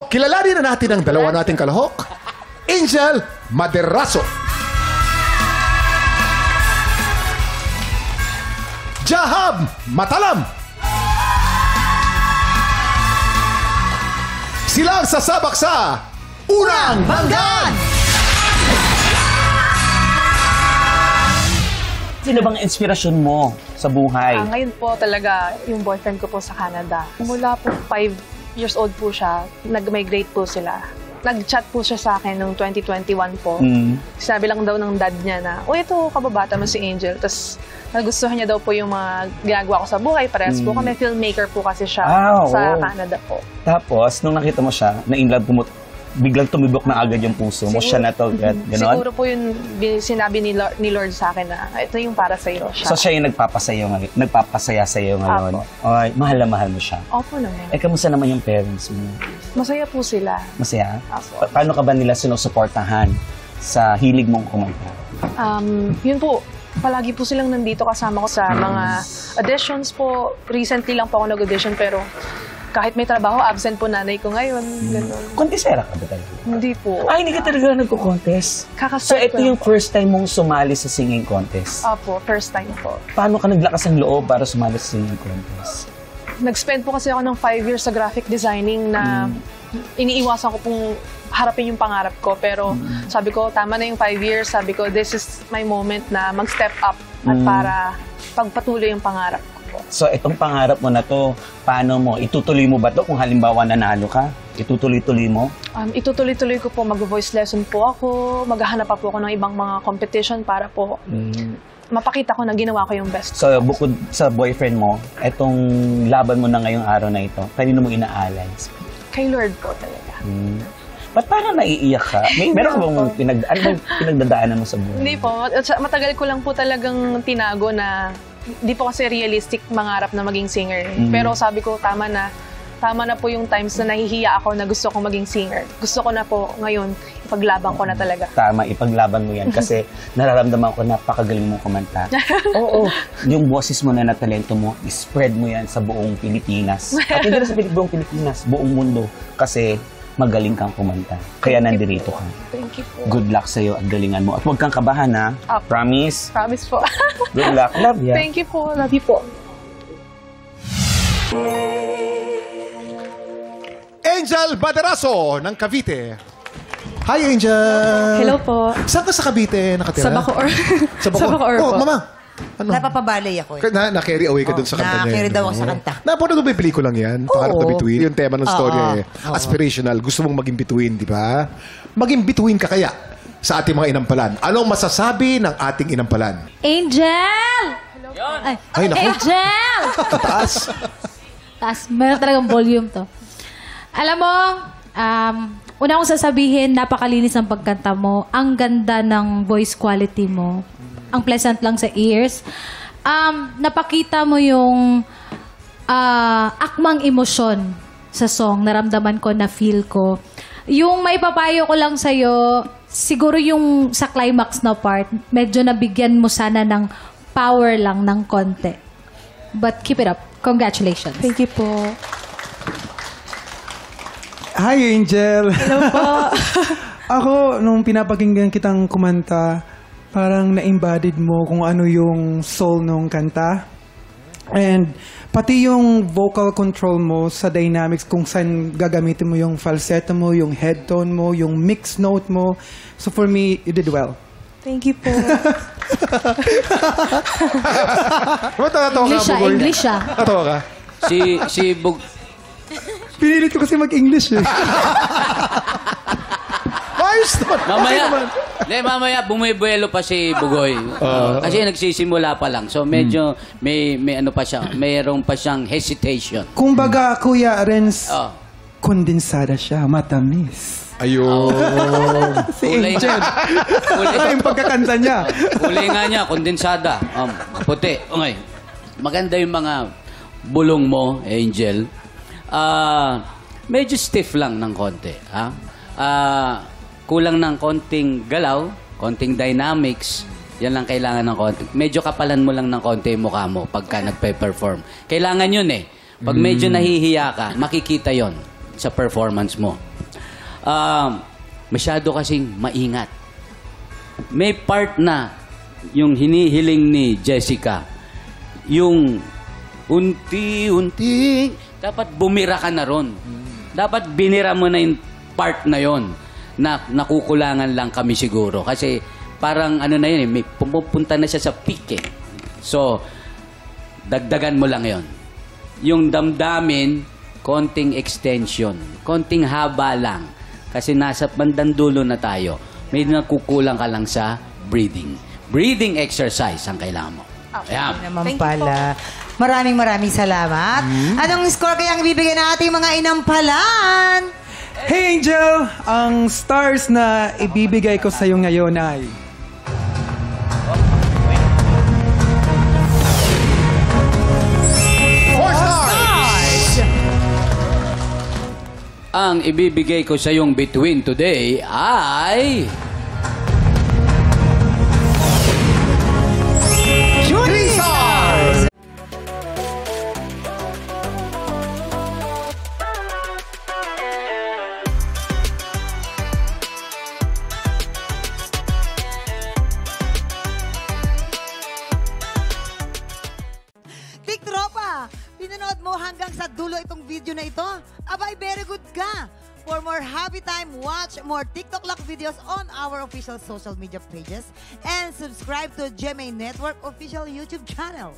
kilalanin na natin ang dalawa nating kalahok. Angel Maderaso. Jahab Matalam. Sila ang sasabak sa Unang Hanggan! Sino bang inspirasyon mo sa buhay? Ngayon po talaga, yung boyfriend ko po sa Canada. Mula po 5 years old po siya, nag-migrate po sila. Nag-chat po siya sa akin noong 2021 po. Sabi lang daw ng dad niya na, ito, kababata mo si Angel. Tapos nagustuhan niya daw po yung mga ginagawa ko sa buhay. Parehas po kami, filmmaker po kasi siya sa Canada po. Tapos, nung nakita mo siya, na-inlove mo, biglang tumibok na agad yung puso mo. Siya na to, gano'n? Siguro po yung sinabi ni Lord sa akin na ito yung para sa'yo. So siya yung nagpapasaya sa'yo ngayon. Okay, mahal na mahal mo siya. Opo naman. Kamusta naman yung parents mo? Masaya po sila. Masaya? Opo. Paano ka ba nila sinusuportahan sa hilig mong kumanta? Yun po. Palagi po silang nandito kasama ko sa mga auditions po. Recently lang po ako nag-audition pero kahit may trabaho, absent po nanay ko ngayon. Ganun. Contestera ka ba talaga? Hindi po. Ay, hindi ka talaga nagko-contest? So, ito yung first time mong sumali sa singing contest? Opo, first time po. Paano ka naglakas ng loob para sumali sa singing contest? Nag-spend po kasi ako ng 5 years sa graphic designing na iniiwasan ko pong harapin yung pangarap ko. Pero sabi ko, tama na yung 5 years. Sabi ko, this is my moment na mag-step up at para pagpatuloy yung pangarap ko. So, itong pangarap mo na to, paano mo? Itutuloy mo ba to kung halimbawa nanalo ka? Itutuloy-tuloy mo? Itutuloy-tuloy ko po. Mag-voice lesson po ako. Maghahanap pa po ako ng ibang mga competition para po mapakita ko na ginawa ko yung best. So, bukod sa boyfriend mo, itong laban mo na ngayong araw na ito, kanino mo inaalay? Kay Lord po talaga. Ba't parang naiiyak ka? Meron ka bang pinagdadaanan mo sa buhay? Hindi po. Matagal ko lang po talagang tinago na di po kasi realistic mangarap na maging singer. Pero sabi ko, tama na po yung times na nahihiya ako na gusto kong maging singer. Gusto ko na po ngayon, ipaglaban ko na talaga. Tama, ipaglaban mo yan kasi nararamdaman ko napakagaling mong kumanta. Oo. Yung boses mo na talento mo, spread mo yan sa buong Pilipinas. At hindi na sa buong Pilipinas, buong mundo. Kasi magaling kang kumanta. Kaya nandirito ka. Thank you po. Good luck sa'yo at galingan mo. At huwag kang kabahan, ha? Promise? Promise po. Good luck. Love ya. Thank you po. Love you po. Angel Maderaso ng Cavite. Hi, Angel! Hello po. Saan ka sa Cavite nakatira? Sa Bacoor. Sa Bacoor po. Mama. Ano? Napapabalay ako eh. Na-carry away ka dun sa kanta niya. Na-carry daw ako sa kanta. Napanood mo ba yung pelikulang yan? Pangarap na bituin. Yung tema ng story eh. Oo. Aspirational. Gusto mong maging bituin, di ba? Maging bituin ka kaya sa ating mga inampalan. Anong masasabi ng ating inampalan? Angel! Ay, naku. Angel! Taas. Taas. Meron talagang volume to. Alam mo, una kong sasabihin, napakalinis ng pagkanta mo. Ang ganda ng voice quality mo. Ang pleasant lang sa ears. Napakita mo yung akmang emosyon sa song. Naramdaman ko, na-feel ko. Yung may papayo ko lang sa'yo, siguro yung sa climax na part, medyo nabigyan mo sana ng power lang ng konti. But keep it up. Congratulations. Thank you po. Hi, Angel. Hello po. Ako, nung pinapakinggan kitang kumanta, parang na-embodied mo kung ano yung soul nung kanta. And pati yung vocal control mo sa dynamics kung saan gagamitin mo yung falsetto mo, yung head tone mo, yung mixed note mo. So for me, you did well. Thank you po. English siya, English siya. Natawa ka? Si Bug... Pinilit ko kasi mag-English eh. Ayos naman. Mamaya bumibuelo pa si Bugoy. Kasi nagsisimula pa lang. So medyo may ano pa siya, mayroong pa siyang hesitation. Kung baga, Kuya Renz, kondensada siya, matamis. Ayun. Si Angel. Ito yung pagkakanta niya. Kulay nga niya, kondensada. Puti. Okay. Maganda yung mga bulong mo, Angel. Medyo stiff lang ng konti. Kulang ng konting galaw, konting dynamics. Yan lang kailangan ng konti. Medyo kapalan mo lang ng konti yung mukha mo pagka nagpe-perform. Kailangan yun eh. Pag medyo nahihiya ka, makikita yon sa performance mo. masyado kasing maingat. May part na yung hinihiling ni Jessica, yung unti-unti, dapat bumira ka na ron. Dapat binira mo na yung part na yon na nakukulangan lang kami siguro. Kasi parang ano na yun, may pumupunta na siya sa peak eh. So, dagdagan mo lang yon. Yung damdamin, konting extension, konting haba lang. Kasi nasa bandang dulo na tayo. May nakukulang ka lang sa breathing. Breathing exercise ang kailangan mo. Ayan. Naman pala. Maraming salamat. Anong score kayang ibibigay ng ating mga inampalan? Hey Angel, ang stars na ibibigay ko sa iyo ngayon ay... Ang ibibigay ko sa yung between today ay... Tik Tropa, pinanood mo hanggang sa dulo itong video na ito? Abay, very good ka! For more happy time, watch more TikTok Lock videos on our official social media pages and subscribe to GMA Network official YouTube channel.